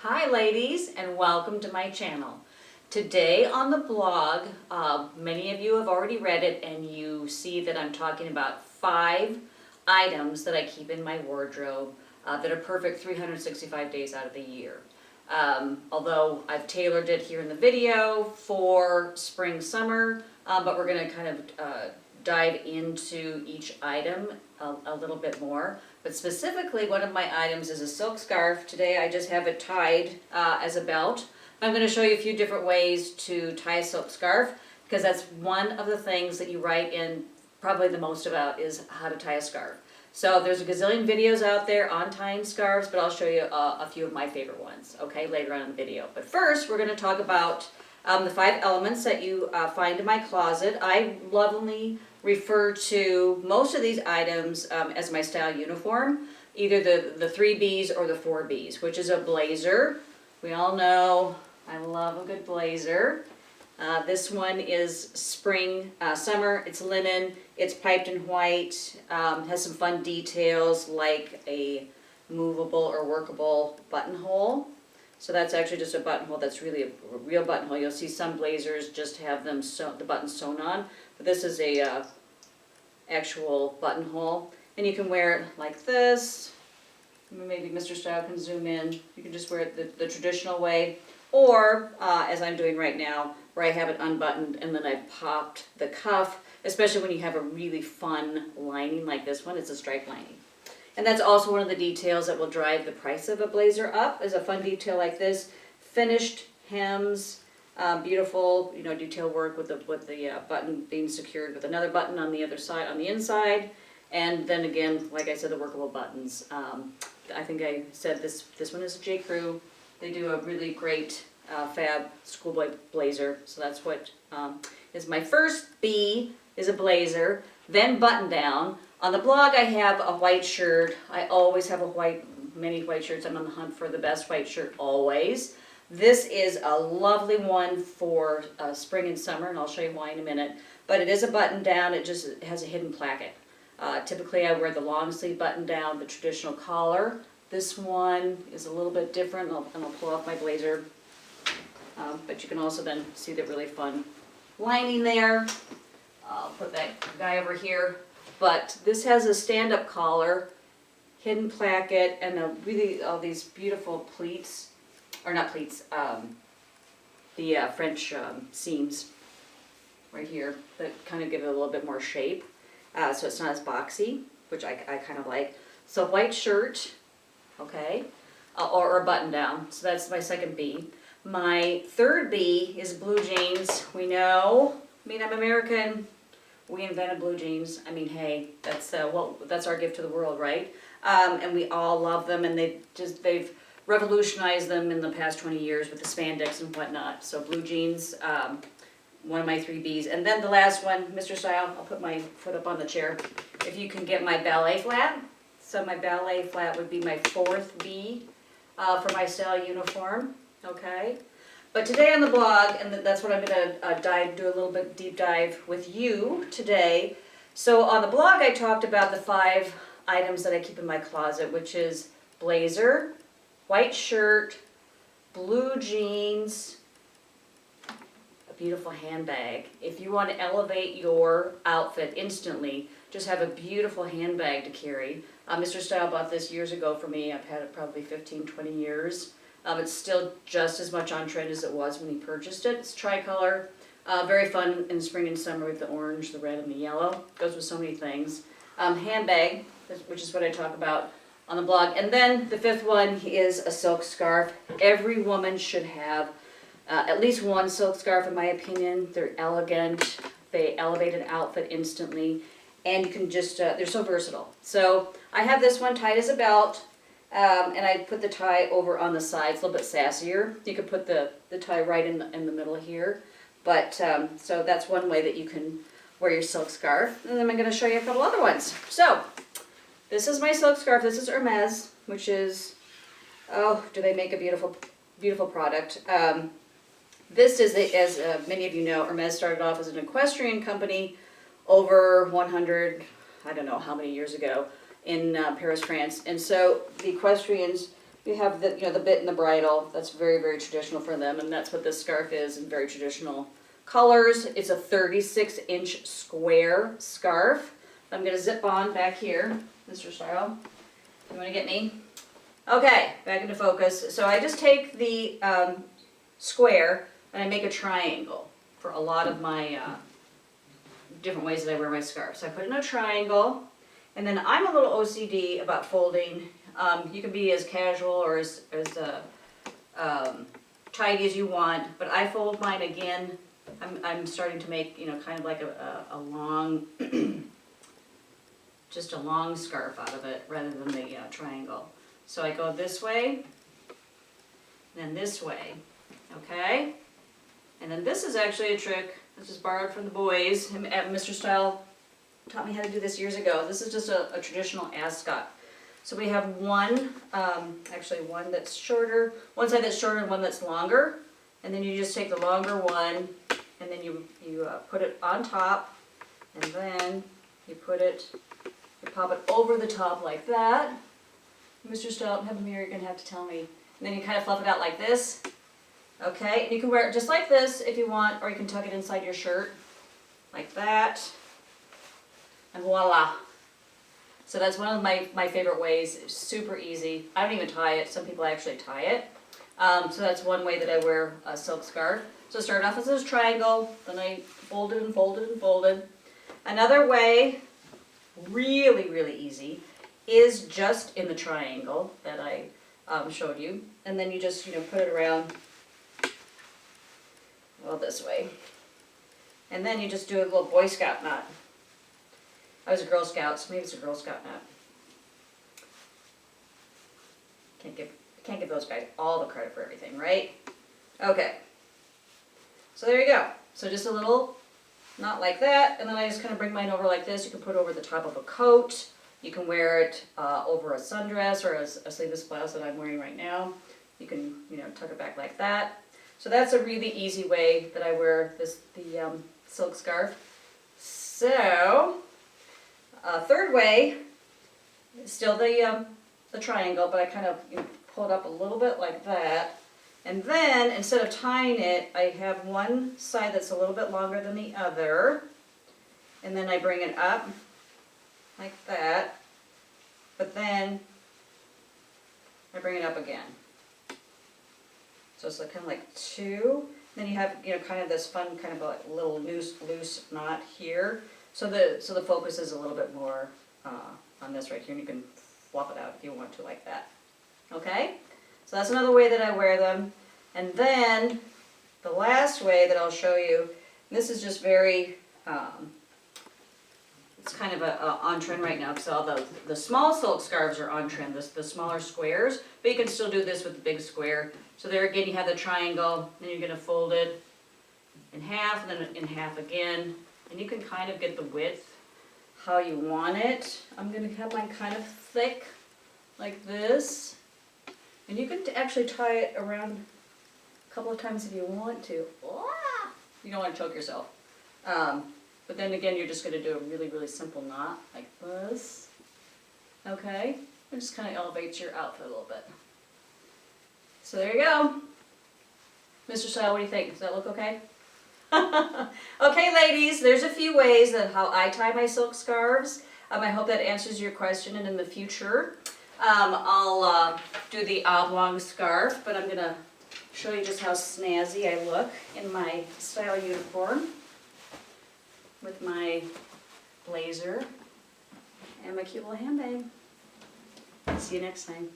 Hi ladies, and welcome to my channel. Today on the blog, many of you have already read it and you see that I'm talking about 5 items that I keep in my wardrobe that are perfect 365 days out of the year. Although I've tailored it here in the video for spring, summer, but we're going to kind of dive into each item a little bit more. But specifically, one of my items is a silk scarf. Today I just have it tied as a belt. I'm going to show you a few different ways to tie a silk scarf, because that's one of the things that you write in probably the most about is how to tie a scarf. So there's a gazillion videos out there on tying scarves, but I'll show you a few of my favorite ones, okay, later on in the video. But first, we're going to talk about the 5 elements that you find in my closet. I lovingly refer to most of these items as my style uniform, either the 3 Bs or the 4 Bs, which is a blazer. We all know I love a good blazer. This one is spring, summer. It's linen. It's piped in white. Has some fun details like a movable or workable buttonhole. So that's actually just a buttonhole that's really a real buttonhole. You'll see some blazers just have them the buttons sewn on, but this is a actual buttonhole, and you can wear it like this. Maybe Mr. Style can zoom in. You can just wear it the traditional way, or as I'm doing right now, where I have it unbuttoned and then I've popped the cuff, especially when you have a really fun lining like this one. It's a stripe lining. And that's also one of the details that will drive the price of a blazer up, is a fun detail like this. Finished hems, beautiful, detail work with the button being secured with another button on the other side, on the inside. And then again, like I said, the workable buttons. I think I said this one is a J. Crew. They do a really great fab schoolboy blazer. So that's what is my first B, is a blazer, then button down. On the blog I have a white shirt. I always have many white shirts. I'm on the hunt for the best white shirt always. This is a lovely one for spring and summer, and I'll show you why in a minute. But it is a button down. It just has a hidden placket. Typically I wear the long sleeve button down, the traditional collar. This one is a little bit different, and I'll pull off my blazer. But you can also then see the really fun lining there. I'll put that guy over here. But this has a stand-up collar, hidden placket, and all these beautiful pleats, or not pleats, the French seams right here that kind of give it a little bit more shape. So it's not as boxy, which I kind of like. So white shirt, okay, or a button down. So that's my second B. My third B is blue jeans. We know, I'm American. We invented blue jeans. I mean, hey, that's our gift to the world, right? And we all love them, and they've revolutionized them in the past 20 years with the spandex and whatnot. So blue jeans, one of my 3 Bs. And then the last one, Mr. Style, I'll put my foot up on the chair. If you can get my ballet flat. So my ballet flat would be my 4th B for my style uniform, okay? But today on the blog, and that's what I'm going to do a little bit deep dive with you today. So on the blog I talked about the 5 items that I keep in my closet, which is blazer, white shirt, blue jeans, a beautiful handbag. If you want to elevate your outfit instantly, just have a beautiful handbag to carry. Mr. Style bought this years ago for me. I've had it probably 15, 20 years. It's still just as much on trend as it was when he purchased it. It's tricolor, very fun in spring and summer with the orange, the red, and the yellow. Goes with so many things. Handbag, which is what I talk about on the blog. And then the 5th one is a silk scarf. Every woman should have at least one silk scarf, in my opinion. They're elegant. They elevate an outfit instantly. And you can just, they're so versatile. So I have this one tied as a belt. And I put the tie over on the sides, a little bit sassier. You could put the tie right in the middle here. But, so that's one way that you can wear your silk scarf. And then I'm going to show you a couple other ones. So, this is my silk scarf. This is Hermes, which is, oh, do they make a beautiful, beautiful product. This is, as many of you know, Hermes started off as an equestrian company over 100, I don't know how many years ago, in Paris, France. And so the equestrians You have the, the bit and the bridle. That's very, very traditional for them, and that's what this scarf is in very traditional colors. It's a 36-inch square scarf. I'm gonna zip on back here, Mr. Style. You wanna get me? Okay, back into focus. So I just take the square and I make a triangle for a lot of my different ways that I wear my scarf. So I put it in a triangle, and then I'm a little OCD about folding. You can be as casual or as tidy as you want, but I fold mine again. I'm starting to make, kind of like a long, just a long scarf out of it rather than the triangle. So I go this way, then this way, okay? And then this is actually a trick. This is borrowed from the boys. Mr. Style taught me how to do this years ago. This is just a traditional ascot. So we have one, actually one that's shorter, one side that's shorter and one that's longer. And then you just take the longer one, and then you put it on top, and then you pop it over the top like that. Mr. Style, have a mirror, you're gonna have to tell me. And then you kind of fluff it out like this. Okay, and you can wear it just like this if you want, or you can tuck it inside your shirt, like that. And voila. So that's one of my favorite ways. It's super easy. I don't even tie it. Some people actually tie it. So that's one way that I wear a silk scarf. So start off as a triangle, then I folded and folded and folded. Another way, really, really easy, is just in the triangle that I showed you. And then you just, put it around, well, this way. And then you just do a little Boy Scout knot. I was a Girl Scout, so maybe it's a Girl Scout knot. Can't give those guys all the credit for everything, right? Okay. So there you go. So just a little knot like that, and then I just kind of bring mine over like this. You can put it over the top of a coat. You can wear it over a sundress or a sleeveless blouse that I'm wearing right now. You can, tuck it back like that. So that's a really easy way that I wear the silk scarf. So, third way, still the triangle, but I kind of pull it up a little bit like that. And then, instead of tying it, I have one side that's a little bit longer than the other. And then I bring it up like that. But then I bring it up again. So it's kind of like two. Then you have, kind of this fun, kind of a little loose knot here. So the focus is a little bit more on this right here, and you can fluff it out if you want to like that. Okay? So that's another way that I wear them. And then the last way that I'll show you, and this is just very, it's kind of on trend right now because all the small silk scarves are on trend, the smaller squares, but you can still do this with the big square. So there again you have the triangle, then you're going to fold it in half, and then in half again, and you can kind of get the width how you want it. I'm going to have mine kind of thick like this, and you can actually tie it around a couple of times if you want to. You don't want to choke yourself. But then again, you're just going to do a really, really simple knot like this. Okay? It just kind of elevates your outfit a little bit. So there you go. Mr. Style, what do you think? Does that look okay? Okay, ladies, there's a few ways that how I tie my silk scarves. I hope that answers your question, and in the future, I'll do the oblong scarf, but I'm going to show you just how snazzy I look in my style uniform with my blazer and my cute little handbag. See you next time.